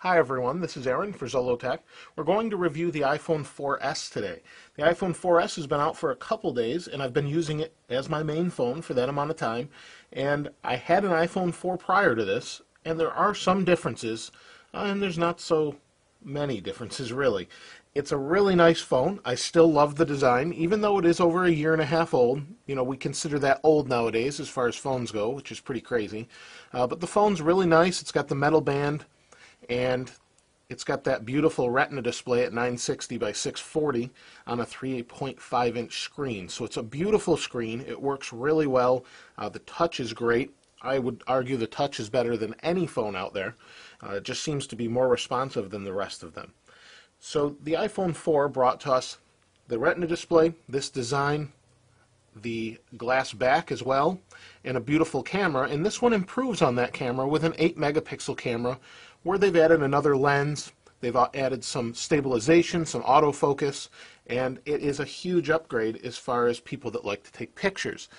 Hi everyone, this is Aaron for Zollotech. We're going to review the iPhone 4S today. The iPhone 4S has been out for a couple days and I've been using it as my main phone for that amount of time. And I had an iPhone 4 prior to this, and there are some differences, and there's not so many differences really. It's a really nice phone. I still love the design, even though it is over a year and a half old. You know, we consider that old nowadays as far as phones go, which is pretty crazy. But the phone's really nice. It's got the metal band, and it's got that beautiful Retina display at 960 by 640 on a 3.5 inch screen. So it's a beautiful screen. It works really well. The touch is great. I would argue the touch is better than any phone out there. It just seems to be more responsive than the rest of them. So the iPhone 4 brought to us the Retina display, this design, the glass back as well, and a beautiful camera. And this one improves on that camera with an 8 megapixel camera, where they've added another lens, they've added some stabilization, some autofocus, and it is a huge upgrade as far as people that like to take pictures.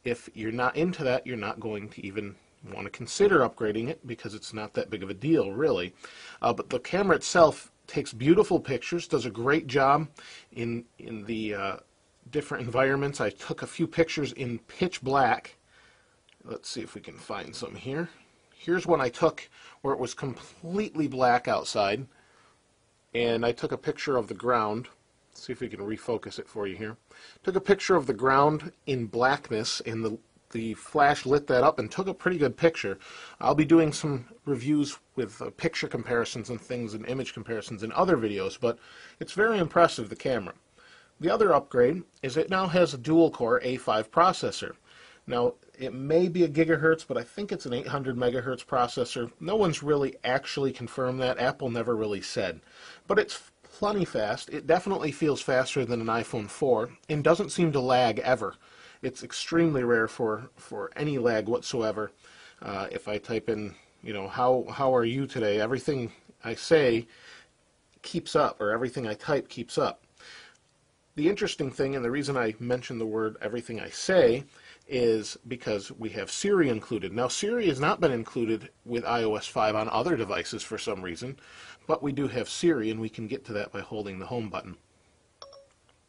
If you're not into that, you're not going to even want to consider upgrading it because it's not that big of a deal, really. But the camera itself takes beautiful pictures, does a great job in the different environments. I took a few pictures in pitch black. Let's see if we can find some here. Here's one I took where it was completely black outside, and I took a picture of the ground. Let's see if we can refocus it for you here. Took a picture of the ground in blackness, and the flash lit that up and took a pretty good picture. I'll be doing some reviews with picture comparisons and things and image comparisons in other videos, but it's very impressive, the camera. The other upgrade is it now has a dual-core A5 processor. Now, it may be a gigahertz, but I think it's an 800 megahertz processor. No one's really actually confirmed that. Apple never really said. But it's plenty fast. It definitely feels faster than an iPhone 4 and doesn't seem to lag ever. It's extremely rare for any lag whatsoever. If I type in, you know, how are you today, everything I say keeps up, or everything I type keeps up. The interesting thing, and the reason I mention the word everything I say, is because we have Siri included. Now, Siri has not been included with iOS 5 on other devices for some reason, but we do have Siri, and we can get to that by holding the home button.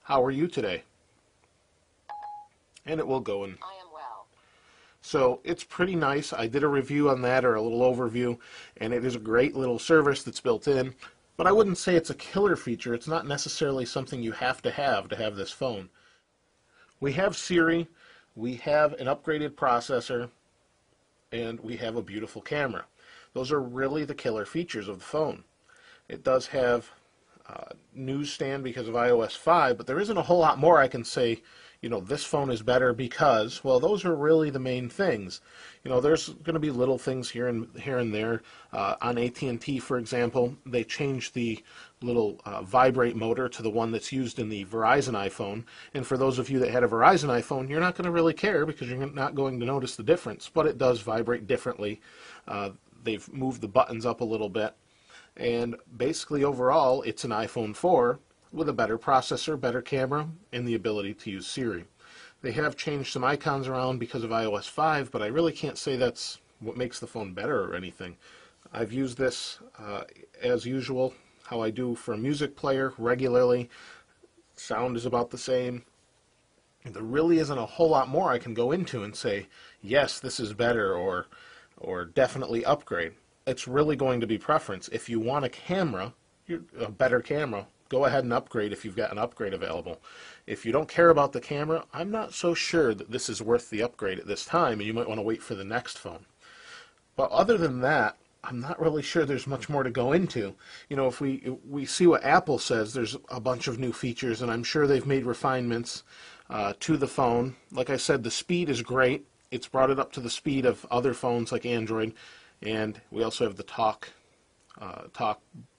How are you today? And it will go in. I am well. So it's pretty nice. I did a review on that, or a little overview, and it is a great little service that's built in. But I wouldn't say it's a killer feature. It's not necessarily something you have to have this phone. We have Siri, we have an upgraded processor, and we have a beautiful camera. Those are really the killer features of the phone. It does have newsstand because of iOS 5, but there isn't a whole lot more I can say, you know, this phone is better because, well, those are really the main things. You know, there's going to be little things here and there. On AT&T, for example, they changed the little vibrate motor to the one that's used in the Verizon iPhone. And for those of you that had a Verizon iPhone, you're not going to really care because you're not going to notice the difference. But it does vibrate differently. They've moved the buttons up a little bit. And basically, overall, it's an iPhone 4 with a better processor, better camera, and the ability to use Siri. They have changed some icons around because of iOS 5, but I really can't say that's what makes the phone better or anything. I've used this as usual, how I do for a music player regularly. Sound is about the same. There really isn't a whole lot more I can go into and say, yes, this is better, or definitely upgrade. It's really going to be preference. If you want a camera, a better camera, go ahead and upgrade if you've got an upgrade available. If you don't care about the camera, I'm not so sure that this is worth the upgrade at this time, and you might want to wait for the next phone. But other than that, I'm not really sure there's much more to go into. You know, if we see what Apple says, there's a bunch of new features, and I'm sure they've made refinements to the phone. Like I said, the speed is great. It's brought it up to the speed of other phones like Android, and we also have the talk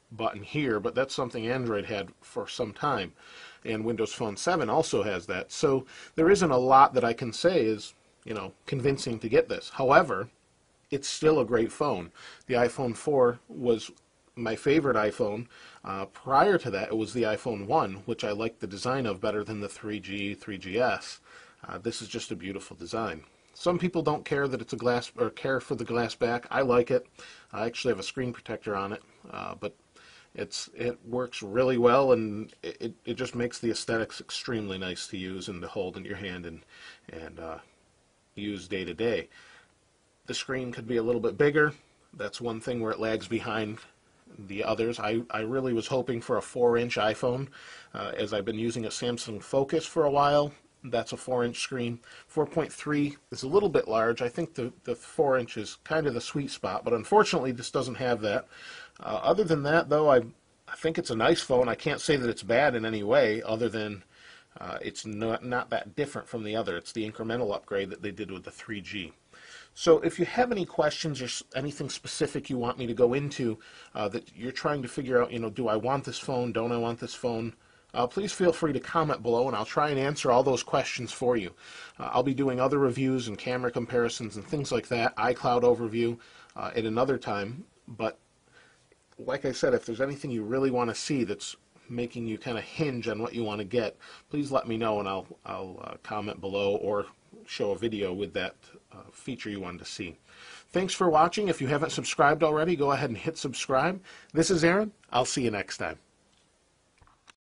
button here, but that's something Android had for some time, and Windows Phone 7 also has that. So there isn't a lot that I can say is, you know, convincing to get this. However, it's still a great phone. The iPhone 4 was my favorite iPhone. Prior to that, it was the iPhone 1, which I liked the design of better than the 3G, 3GS. This is just a beautiful design. Some people don't care that it's a glass, or care for the glass back. I like it. I actually have a screen protector on it, but it works really well, and it just makes the aesthetics extremely nice to use and to hold in your hand and use day to day. The screen could be a little bit bigger. That's one thing where it lags behind the others. I really was hoping for a 4-inch iPhone, as I've been using a Samsung Focus for a while. That's a 4-inch screen. 4.3 is a little bit large. I think the 4-inch is kind of the sweet spot, but unfortunately this doesn't have that. Other than that, though, I think it's a nice phone. I can't say that it's bad in any way, other than it's not that different from the other. It's the incremental upgrade that they did with the 3G. So if you have any questions or anything specific you want me to go into, that you're trying to figure out, do I want this phone, don't I want this phone, please feel free to comment below, and I'll try and answer all those questions for you. I'll be doing other reviews and camera comparisons and things like that, iCloud overview, at another time. But like I said, if there's anything you really want to see that's making you kind of hinge on what you want to get, please let me know, and I'll comment below or show a video with that feature you wanted to see. Thanks for watching. If you haven't subscribed already, go ahead and hit subscribe. This is Aaron. I'll see you next time.